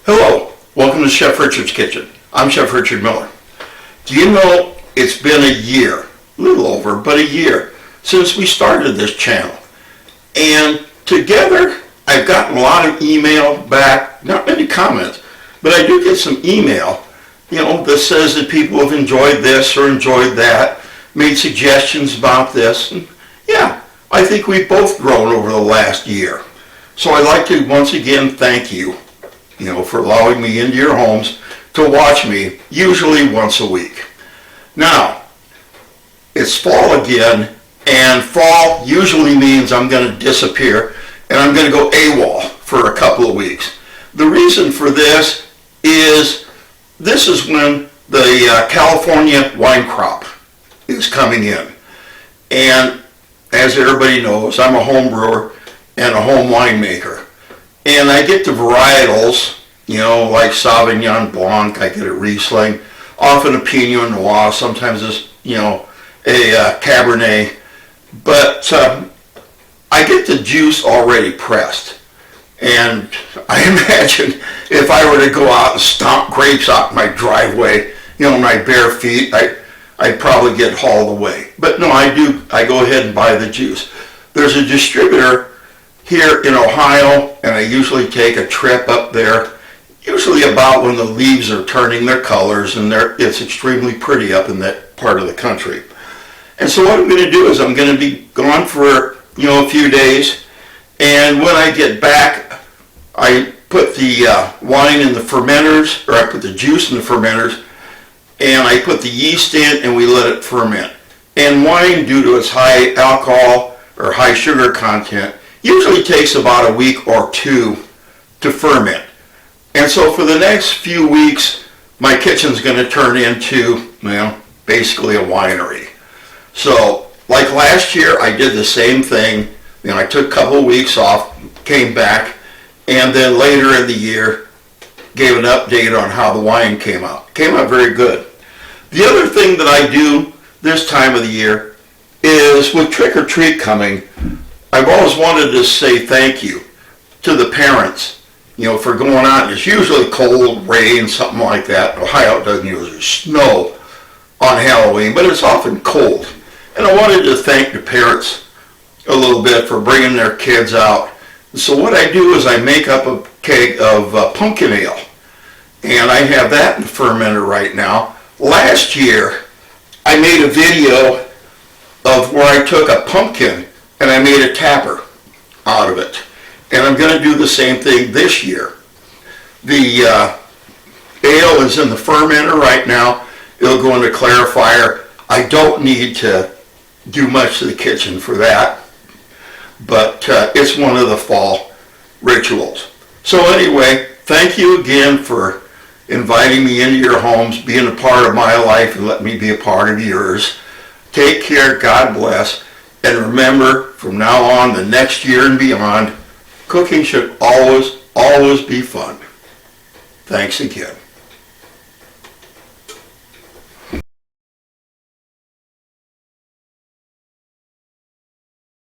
Hello, welcome to Chef Richard's Kitchen. I'm Chef Richard Miller. Do you know it's been a year, a little over, but a year, since we started this channel. And together, I've gotten a lot of email back, not many comments, but I do get some email, that says that people have enjoyed this or enjoyed that, made suggestions about this. And yeah, I think we've both grown over the last year. So I'd like to once again thank you, for allowing me into your homes to watch me, usually once a week. Now, it's fall again, and fall usually means I'm going to disappear and I'm going to go AWOL for a couple of weeks. The reason for this is when the California wine crop is coming in. And as everybody knows, I'm a home brewer and a home winemaker. And I get the varietals, like Sauvignon Blanc, I get a Riesling, often a Pinot Noir, sometimes it's, a Cabernet. But I get the juice already pressed. And I imagine if I were to go out and stomp grapes out my driveway, my bare feet, I'd probably get hauled away. But no, I go ahead and buy the juice. There's a distributor here in Ohio, and I usually take a trip up there, usually about when the leaves are turning their colors, and it's extremely pretty up in that part of the country. And so what I'm going to do is I'm going to be gone for, a few days, and when I get back, I put the wine in the fermenters, or I put the juice in the fermenters, and I put the yeast in, and we let it ferment. And wine, due to its high alcohol or high sugar content, usually takes about a week or two to ferment. And so for the next few weeks, my kitchen's going to turn into, basically a winery. So like last year, I did the same thing. I took a couple of weeks off, came back, and then later in the year, gave an update on how the wine came out. Came out very good. The other thing that I do this time of the year is with Trick or Treat coming, I've always wanted to say thank you to the parents, for going out. It's usually cold, rain, something like that. Ohio doesn't usually snow on Halloween, but it's often cold. And I wanted to thank the parents a little bit for bringing their kids out. So what I do is I make up a keg of pumpkin ale, and I have that in the fermenter right now. Last year, I made a video of where I took a pumpkin and I made a tapper out of it. And I'm going to do the same thing this year. The ale is in the fermenter right now. It'll go into clarifier. I don't need to do much to the kitchen for that, but it's one of the fall rituals. So anyway, thank you again for inviting me into your homes, being a part of my life, and letting me be a part of yours. Take care, God bless, and remember, from now on, the next year and beyond, cooking should always, always be fun. Thanks again.